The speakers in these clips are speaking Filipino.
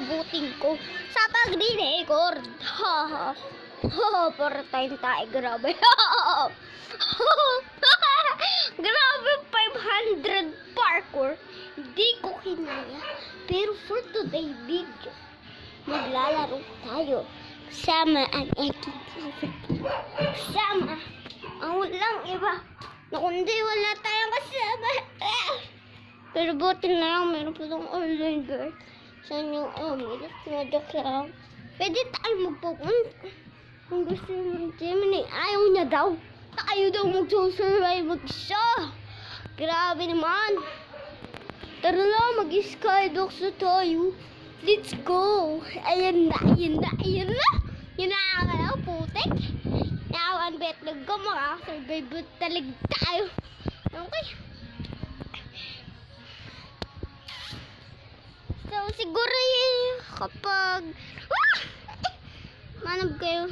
aabutin ko sa pagre-record. Ha ha. Para tayong tayo, grabe. Grabe, 500 parkour. Hindi ko kinaya. Pero for today video, maglalaro tayo. Kasama ang aking kasama. Ang walang iba. Na kundi wala tayong kasama. Pero buti na lang, meron pa itong online girl. Sa inyong amin. Joke lang. Pwede tayo magpupunta. Kung gusto mo ng Gemini, ayaw niya daw. Tayo daw magsusurvive mag-isa. Grabe naman. Tara na, mag-skydocks na tayo. Let's go. Ayan na, ayan na, ayan na. Yun na ako na, putik. Nawan betlog ko, makakasurvive talaga tayo. Okay. So, siguro kapag manap kayo,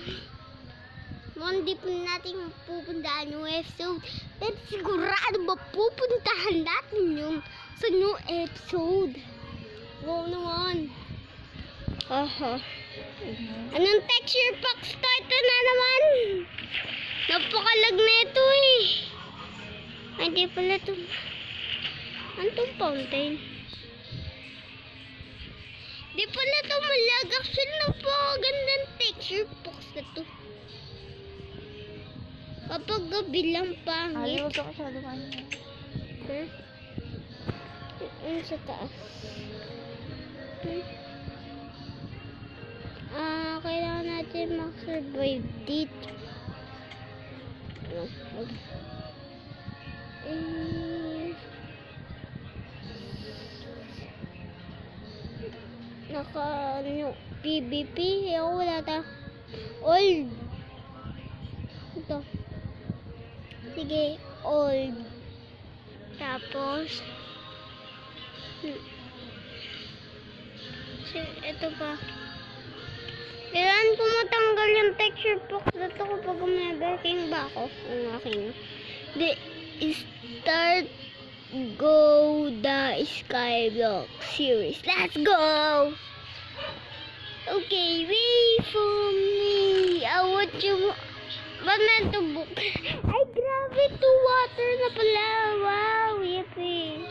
hindi po natin pupuntahan yung episode. Pero sigurado mapupuntahan natin yung sa new episode. Wow naman. Aha. Anong texture pack starter na naman? Napakalag na ito eh. Ay, di pala ito. Ano itong fountain? Di pala ito malag. Actually, napakagandang texture box na ito. Kapag gabi lang pangit. Ayaw ko siya dumaan niya. Huh? Ano sa taas? Kailangan natin mag-survive dito. PVP. Ako wala ta. Old. Ito. Sige, old. Tapos, ito pa. Kailangan ko matanggal yung texture box na ito kapag may-breaking ba ako. Ang aking. Start go the Skyblock series. Let's go! Okay, wait for me. I want you. Ba't na ito book? Ay, grabe ito. Water na pala. Wow, yippee.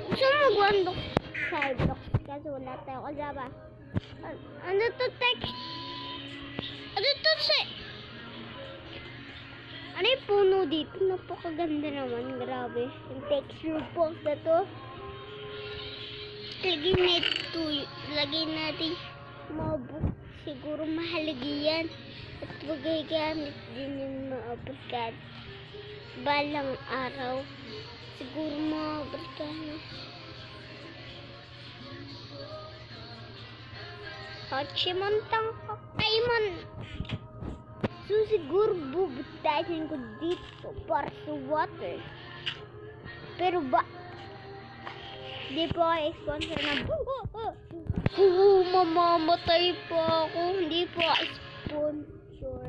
Gusto mo mag-one Skyblock? Kasi wala tayo kasama. Ano to text? Ano to say? Ano yung puno dito? Napakaganda naman. Grabe. Yung texture box na to. Lagay natin mga book. Siguro mahalaga yan. At magagamit din yung mga pagkat. Balang araw. Siguro mga pagkat. Hachimantang kakaiman. So siguro bubutasin ko dito para sa water. Pero ba di po ako sponsor na mamamatay pa ako. Hindi po ako sponsor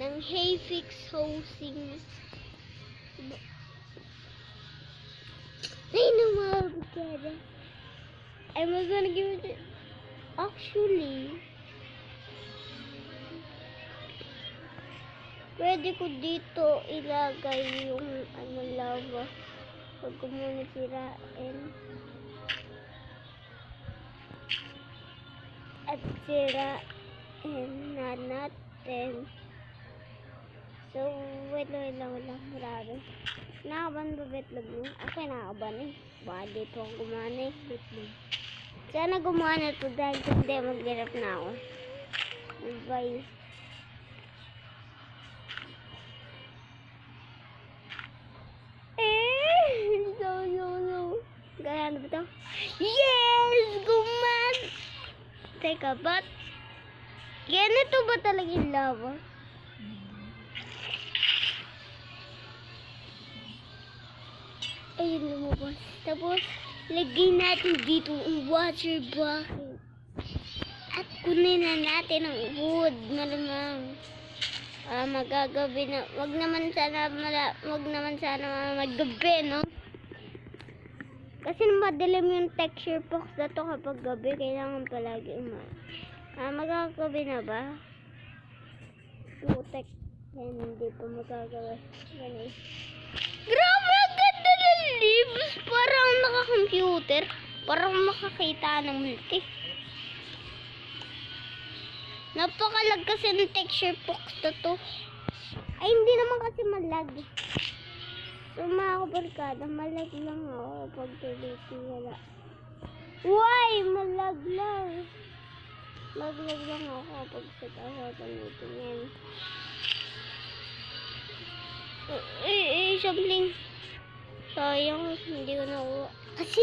ng Hayfix Housing. Ay naman bukada. I'm gonna give it. Actually, pwede ko dito ilagay yung lava. Huwag ko muna sirain. At sirain na natin. So, wait lang. Marami. Nakaban ba betlog mo? Ako nakaban eh. Baka dito ang gumana eh. Betlog. Sana gumana ito dahil hindi maghirap na ako. Bye. No. Gaya ba ito? Yes! Gumana! Teka, ba't? Ganito ba talaga yung lava? Ayun, lumabas. Tapos, lagay natin dito ang water bucket. At kunin na natin ang wood. Malamang. Magagabi na. Wag naman sana maggabi, no? Kasi madilim yung texture box na to kapag gabi. Kailangan palagi magagabi na ba? Putek. Yan, hindi pa magagawa. Ganun. Grabe, ang ganda ng leaves. Parang naka-computer. Parang makakita ng multi. Napakalag kasi ng texture box na to. Ay, hindi naman kasi malag. So, mga kabarkada, malag lang ako pag wala. Why? Malag lang. Malag lang ako pag sa taas tinitingin. Something. Sayang, hindi ko nakuha. Kasi,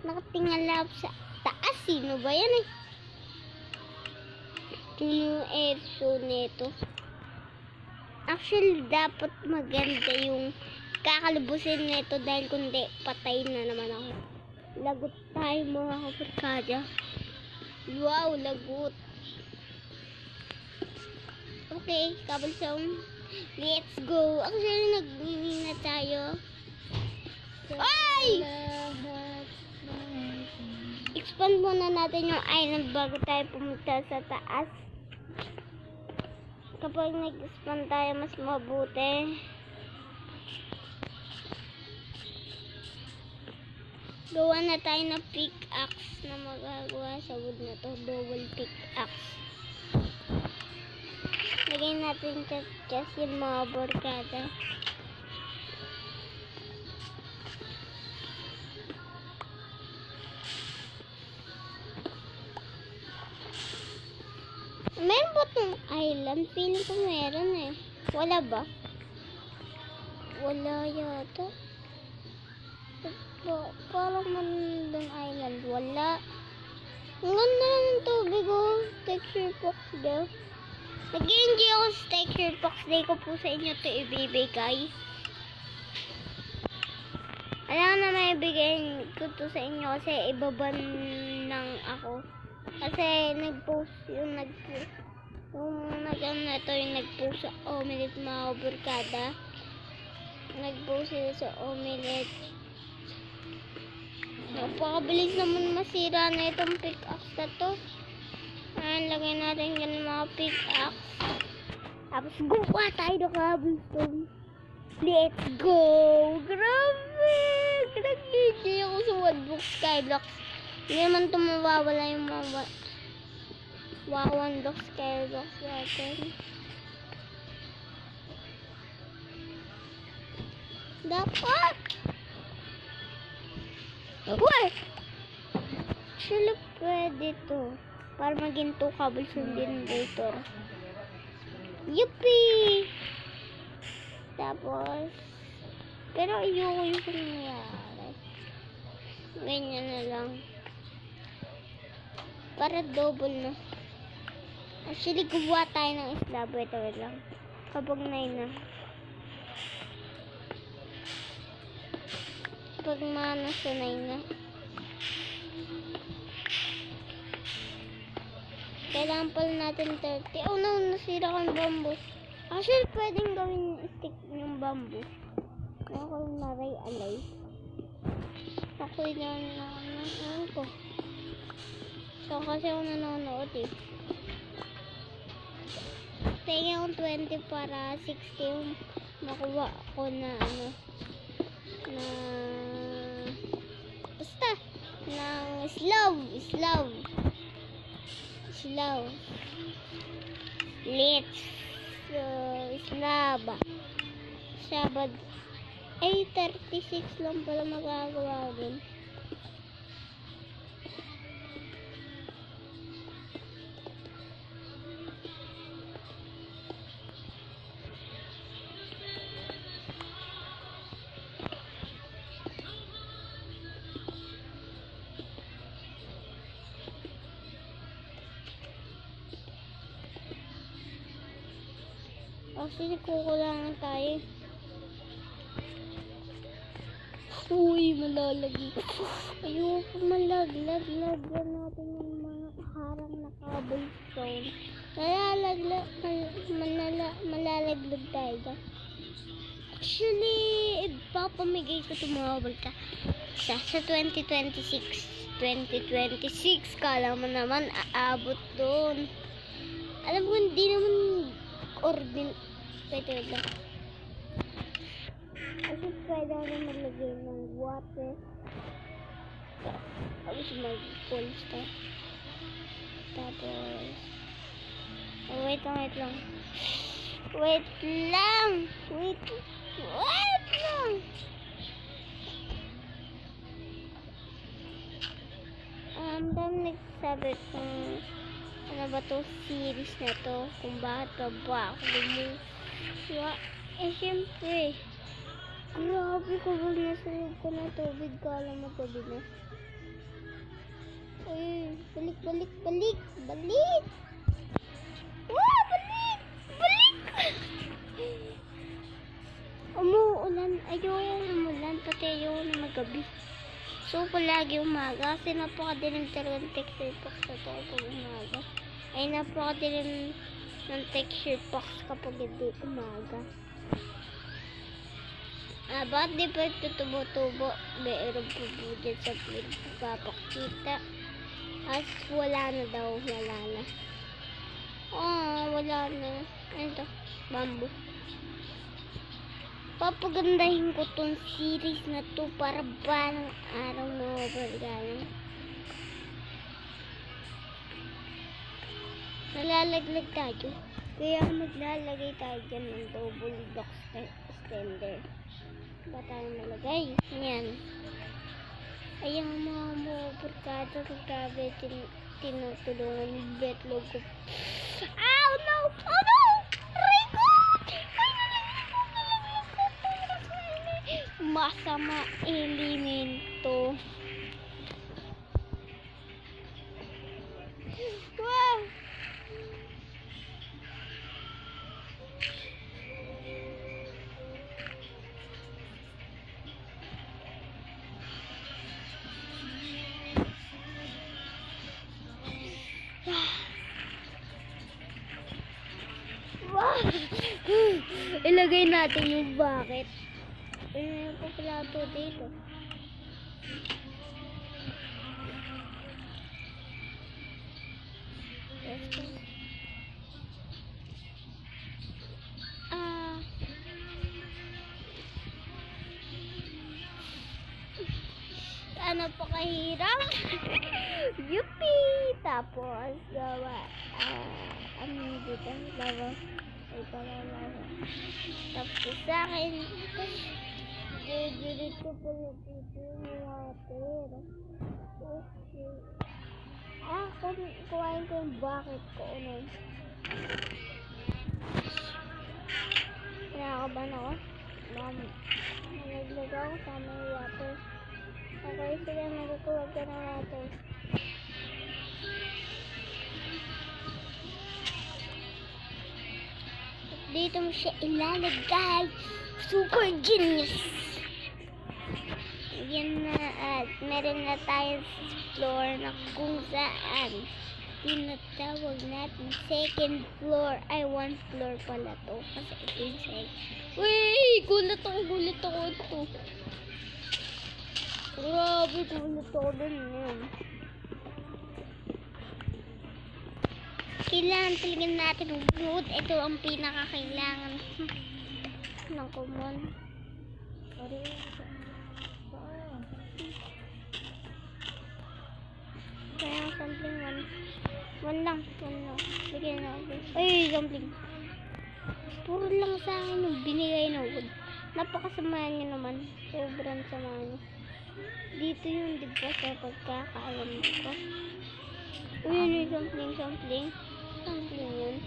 nakatingala ako sa taas. Sino ba yan eh? Yung episode nito. Actually, dapat maganda yung kakalubusin nito dahil kundi patay na naman ako. Lagot tayo mga kabarkada. Wow, lagot. Okay, Cobblestone. Let's go. Actually, nag-mini na tayo. Ay! Expand muna natin yung island bago tayo pumunta sa taas. Kapag nag-expand tayo, mas mabuti. Gawa na tayo ng pickaxe na magagawa sa wood na to. Double pickaxe. Lagay natin chest yung mga barkada. Meron ba itong island? Feeling ko meron eh. Wala ba? Wala yata. Parang mandang island. Wala. Ang ganda lang ng tubig oh. Texture box daw. Nag-enjoy ako sa texture box. Day ko po sa inyo ito ibibigay. Alam na may ibigay ko to sa inyo kasi ibaban lang ako. Kasi nag-post yung nag-post sa Omelette mga barkada. Nag-post sila sa Omelette. Napakabilis naman masira na itong pickaxe na to. Ayan, lagay natin ganun mga pickaxe. Tapos gawa tayo ng cobblestone. Let's go! Grabe! Nag-enjoy ako sa Woodblock Skyblocks. Hindi naman ito mawawala yung mga Woodblock Skyblocks natin. Dapat! What? Actually, pwede to. Para maging 2 cobblestone generator. Yuppie! Tapos, pero ayoko yung nangyari. Ganyan na lang. Para double na. Actually, gumawa tayo ng isla. Wait lang. Kapag 9 na. Pag mana sa 9 na. Kailangan pala natin 30. Oh no, nasira ko yung bamboo. Actually, pwedeng gawin stick yung bamboo. Ako yung naray-alay. Ako yung nanonood ko. So, kasi ako nanonood eh. Tingin ko 20 para 60 yung makuha ko na ano. Na basta. Ng slow. Let's Sabad. Ay, 36 lang pala magagawa din. Actually, kukulangan tayo. Uy, malalagi. Ayoko malaglag. Lagyan natin yung mga harang na cobblestone. Malalaglag tayo. Actually, ipapamigay ko ito mga balta Sa 2026. 2026, kala mo naman aabot doon. Alam mo, hindi naman pwede lang. Kasi pwede ako maglagay ng water. Tapos mag-polster. Tapos, wait lang. Wait lang. Dami nagsasabi kung ano ba to series na to, kung bakit ba ako lumuwa. Syempre, grabe ko ba nasunod ko ng tubig, kala mo gabi na. Uy, balik! Wow, balik! Umuulan, ayun, umulan, pati ayun, magabi. So, palagi umaga, kasi napakadilim talaga ng texture box na to kapag umaga. Ay, napakadilim ng texture box kapag hindi umaga. Bakit di pa tutubo-tubo? Mayroon po po dyan sa papakita. As wala na daw, wala na. Wala na. Ano to? Bamboo. Papagandahin ko tong series na to para ba ng araw na mabalgana. Nalalaglag tayo. Kaya maglalagay tayo dyan ng double box extender. Ba tayo nalagay? Yan. Ayan mga barkada ko, grabe tinutulungan yung betlog ko. Oh no! Rico! Masama elemento. Wow! Wow! Ilagay natin yung bucket. Yung plato dito. Ano pa kahirap? Yuppie! Tapos gawa ano dito? Lawa. Ay pala lawa. Tapos sa akin dito po yung dito yung water. Okay. Kuhain ko yung bucket ko. Kinakabahan ako. Nalaglag ako sa may water. Okay, sige, magkukuwag ka na water. Dito mo siya ilalagay. Super genius! Yan na at meron na tayong floor na kung saan tinatawag natin second floor. Ay, one floor pala to. Kasi ito yung second. Uy! Gulat ako ito. Grabe, gulat ako dun yun. Kailangan talaga natin ng wood. Ito ang pinakakailangan ng common. Kaya sampling one lang. Bigyan natin. Ay, sampling. Puro lang sa akin yung binigay na wood. Napakasamahan niyo naman. Sobrang samahan niyo. Dito yun, di ba, sa pagkakaalam ko. Uy, yun yung sampling. Sampling yun.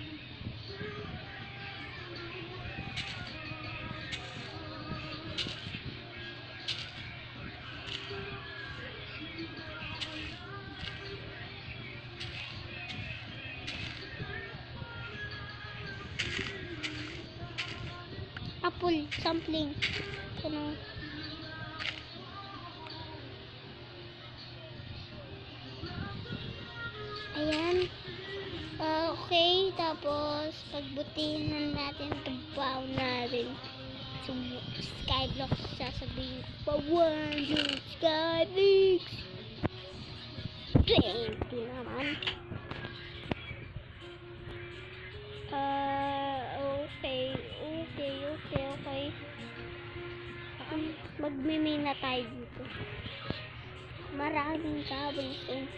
Apple, sampling. Ano? Ayan. Okay, tapos pagbutihan natin, tabaw natin. Skyblocks, sasabihin ko pa 100 Skyblocks. 20 naman. Okay. Magmimina tayo dito. Maraming cobblestone.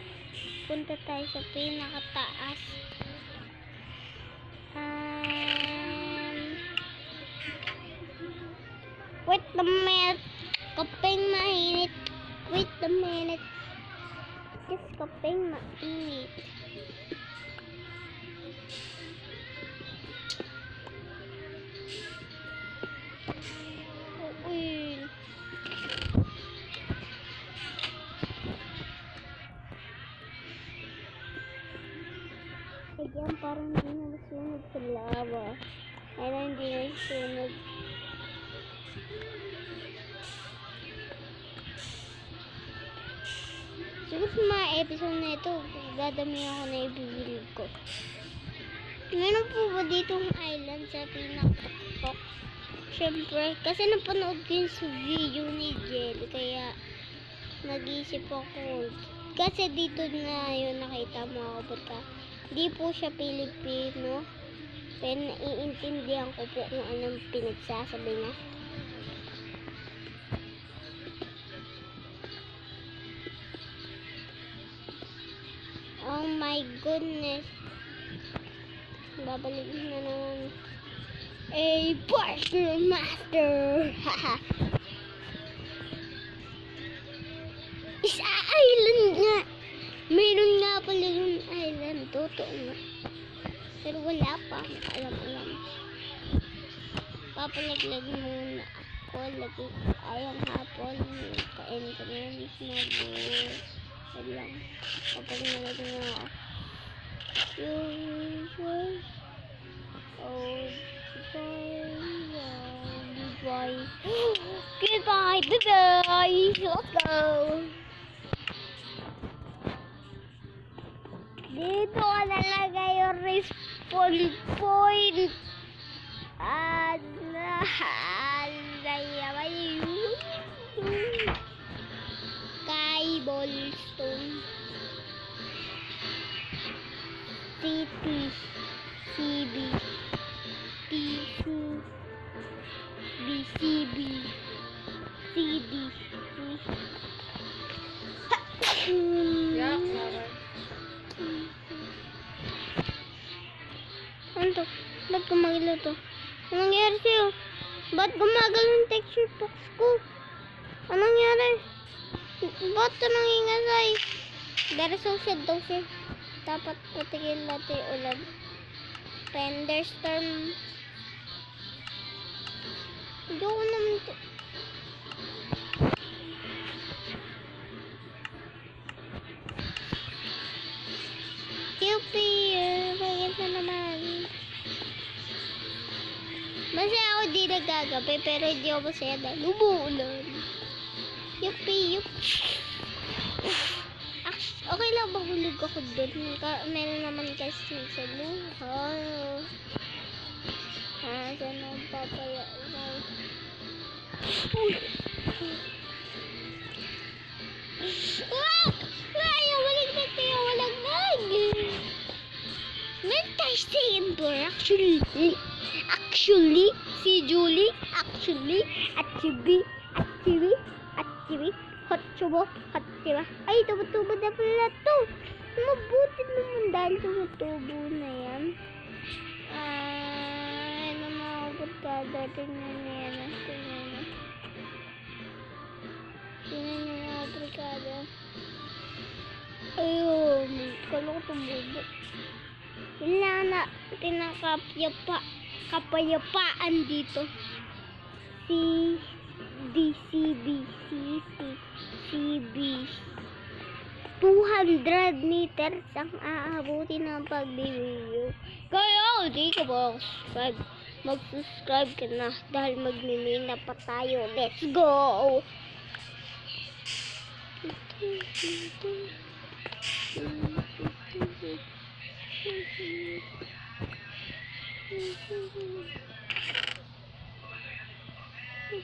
Punta tayo sa pinakataas. Wait a minute. Kapeng mainit. Wait a minute. Just kapeng mainit. Uy. Ayan, parang hindi na nasunog sa lava. Ayun, hindi na nasunog. Siguro sa mga episode na ito, dadami ako na ibibili ko. Meron po ba ditong island sa pinakatok? Siyempre, kasi napanood ko yung sa video ni Jelly, kaya nag-iisip ako. Kasi dito na yun nakita mo ako, di po siya Pilipino. Pero naiintindihan ko po kung anong pinagsasabi niya. Oh my goodness. Babalik na naman. Parkour Master! Haha. Isa island nga. Meron nga pala yung island. Totoo nga. Pero wala pa. Alam. Papalaglag muna ako. Lagi ayang hapon. Kain ko na yung smago. Wala lang. Kapag nalagyan na ako. Goodbye. Let's go. Dito ka nalagay yung respawn point. Cobblestone City CB TC BCB CD Ano to? Ba't gumagalaw to? Anong nangyari sa'yo? Ba't gumagalaw yung texture box ko? Anong nangyari? Ba't ito nangingasay? Very social daw siya. Dapat patigil natin yung ulan. Thunderstorm. Hindi ko naman ito. Yuppie! Bakit na naman? Masaya ako di nagagabi, pero hindi ako masaya dahil umuulan. Yuppie! Okay lang ba hulog ako doon? Meron naman kasi sa luha. Saan ang papaya? Walang nag! Mental Saber, actually, si Julie, at Hotsubo, ay, tumutubo na pala to. Mabuti naman dahil tumutubo na yan. Ano mga barkada, tingnan na yan. Tingnan na mga barkada. Ayun, kala ko tumubo. Wala na, kapayapaan dito. CB 200 meters ang aabuti ng pagbibigyo. Kaya di ka ba mag-subscribe ka na dahil magmimina pa tayo. Let's go! So,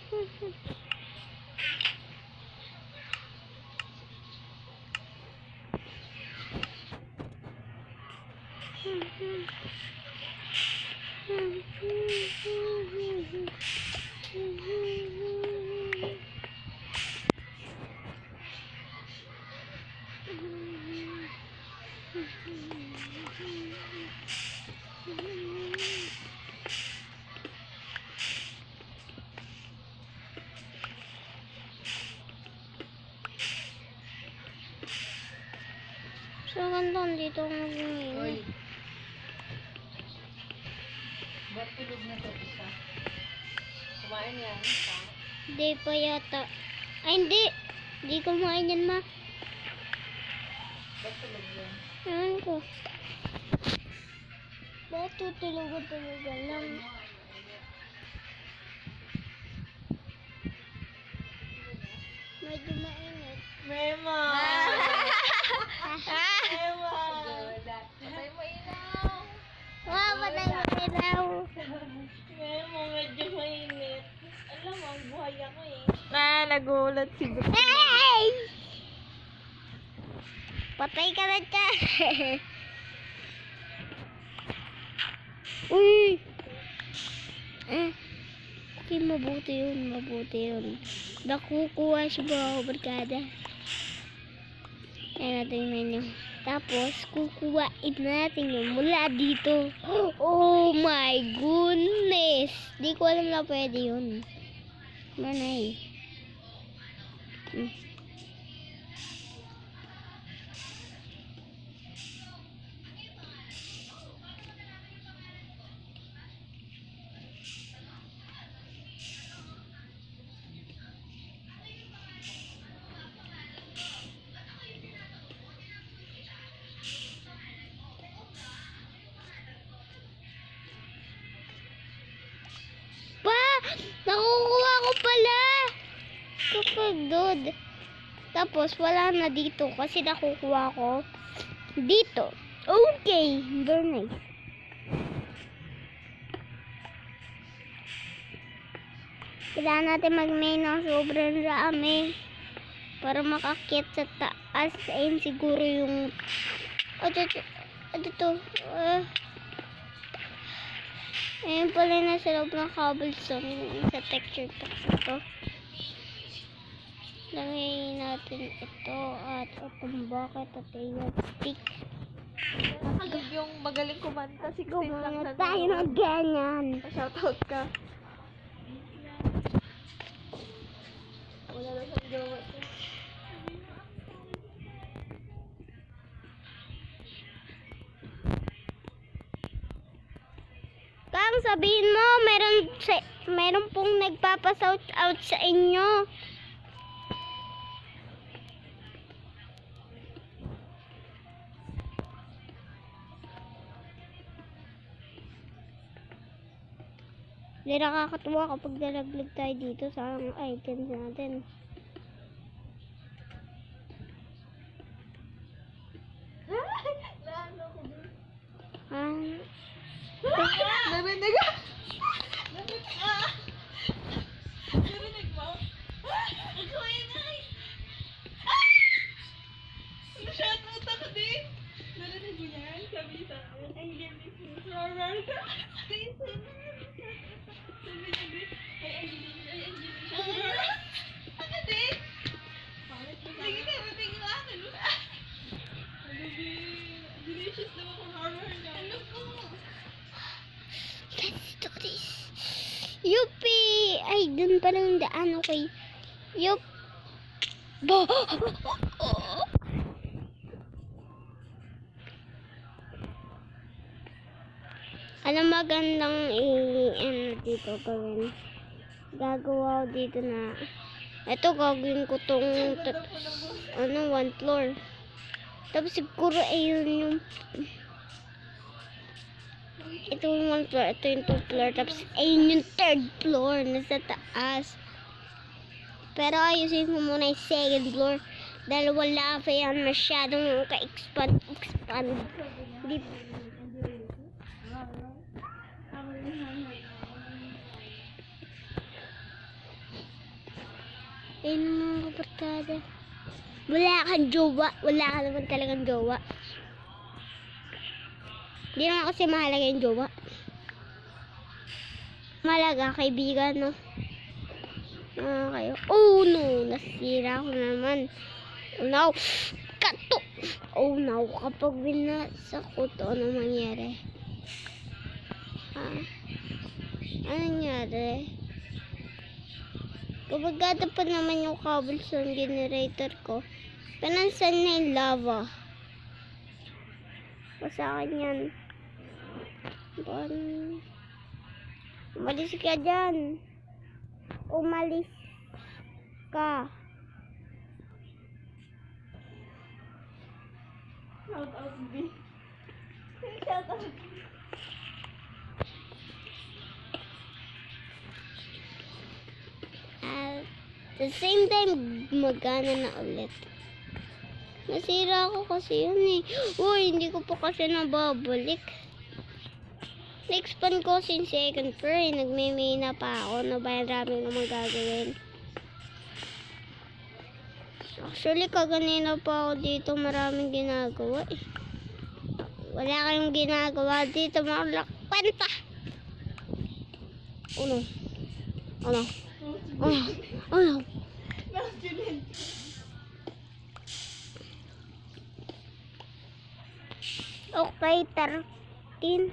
ganda dito ang Uy. mag-iinit. Ba't tulog na to isa? Kumain yan, isa. Hindi pa yata. Ay, hindi. Hindi kumain yan, ma. Ba't tulog yan? Ewan ko. Bakit tutulugan lang? Medyo mainit. Mema! Mema! Patay mo ilaw! Wow, patay mo ilaw. Mema, medyo mainit. Alam mo, ang buhay ako eh. Nagulat si Bro. Hey! Patay ka na dyan. Uy! Okay, mabuti yun. Nakukuha si Bro Barkada. Ayan natin menu. Tapos, kukuhain natin yun mula dito. Oh my goodness! Di ko alam na pwede yun. Manay. Pa! Nakukuha ko pala! Kapagod. Tapos, wala na dito kasi nakukuha ko dito. Okay. Very nice. Kailangan natin mag-main ng sobrang rami para makakit sa taas. Ayun siguro yung ito. Ayun pala na sa loob ng cobblestone sa texture packs na to. Lagay natin ito at itong bucket at yung stick. Nakalig yung magaling kumanta. 16 lang Gumawa na tayo ng ganyan. Pa-shoutout ka. Wala na siyang gawa. Kang sabihin mo, meron pong nagpapa-shout out sa inyo. Hindi nakakatuwa kapag nalaglag tayo dito sa items natin. Narinig ka? Narinig mo? Ikaw ingay! Shoutout ako din! Narinig mo yan? Sabi sa akin, ang galing mo. Roar ka! Ano din? Sige na, matigil ako. Delicious naman kung horror na. Ano ko? Let's do this. Yupi! Ay, dun pa lang daan, okay. Yup! Bo! Alam magandang dito gawin. Gagawa ko dito na. Ito gagawin ko tong one floor. Tapos siguro ayun yung ito yung one floor, ito yung two floor, tapos ayun yung third floor nasa taas. Pero ayusin ko muna yung second floor dahil wala pa yan masyadong ka-expand. Di Ayun mga kabarkada. Wala kang jowa. Wala ka naman talagang jowa. Hindi naman kasi mahalaga yung jowa. Mahalaga, kaibigan, no? Kayo. Oh no! Nasira ko naman. Oh no! Kato! Oh no! Kapag binasa ko to, ano mangyari? Ano nangyari? Kapag gata pa naman yung cobblestone generator ko, pinansan na yung lava. Sa akin yan. Umalis ka dyan. Umalis ka. Shout out, B. Shout out. At the same time, magana na ulit. Nasira ko kasi yun eh. Uy, hindi ko pa kasi nababalik. Na-expand ko since second floor eh. Nagmimina pa ako na maraming naman gagawin. Actually, kaganina pa ako dito maraming ginagawa eh. Wala kayong ginagawa dito, mga kwenta. Ano? Ano? Ano? Ano? Okay, 13.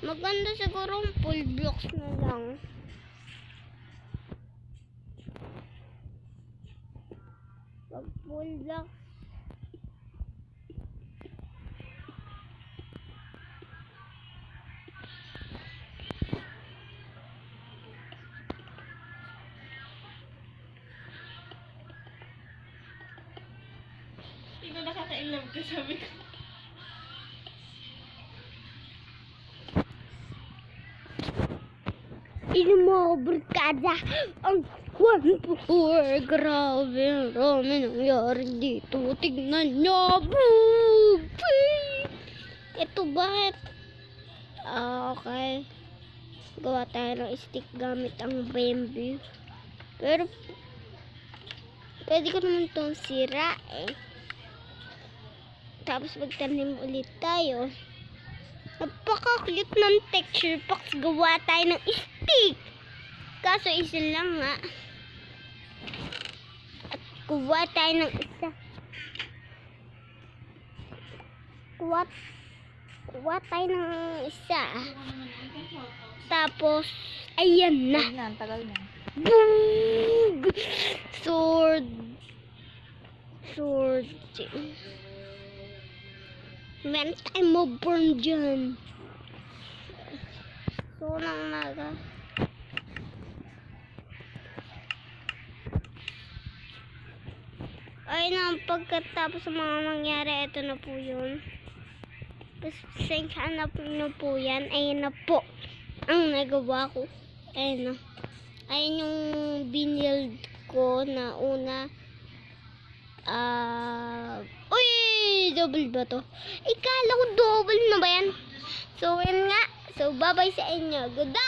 Maganda siguro ang full blocks na lang. Pag full blocks. Ikaw nakaka-inlove ka, sabi ko. Ini mga barkada ang 1-4. Grabe, marami nangyari dito. Tignan nyo. Ito bakit? Okay. Gawa tayo ng stick gamit ang bamboo. Pero, pwede ko naman itong sira eh. Tapos magtanim ulit tayo. Napaka-cute ng texture packs. Gawa tayo ng stick. Kaso isa lang nga. At gawa tayo ng isa. Gawa tayo ng isa. Tapos, ayan na. Ang tagal na. Boom! Sword. Meron tayong ma-burn dyan. So, nang naga. Ayun na, pagkatapos ng mga nangyari, ito na po yun. Pasensya na po yan. Ayun na po ang nagawa ko. Ayun na. Ayun yung binild ko na una. Uy! Double ba to? Ikala ko double na ba yan? So, yun nga. So, bye-bye sa inyo. Goodbye!